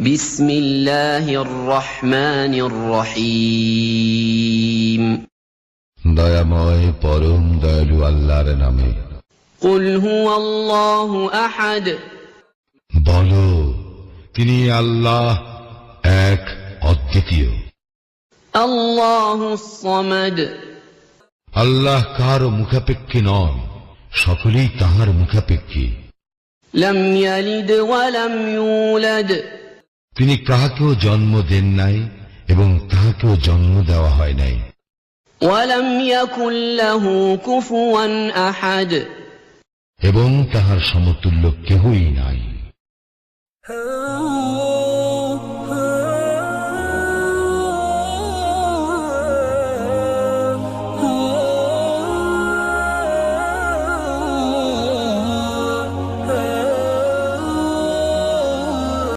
বিসমিল্লাহির রহমানির রহিম দয়াময় পরম দয়ালু আল্লাহর নামে। কুল হুয়াল্লাহু আহাদ বলো, তিনি আল্লাহ এক, অদ্বিতীয়। আল্লাহুস সামাদ আল্লাহ কারো মুখাপেক্ষী নন, সকলেই তাহার মুখাপেক্ষী। লাম ইয়ালিদ ওয়া লাম ইউলাদ তিনি কাহাকেও জন্ম দেন নাই এবং তাহাকেও জন্ম দেওয়া হয় নাই। ওয়া লাম ইয়াকুল লাহু কুফুয়ান আহাদ এবং তাহার সমতুল্য কেহই নাই।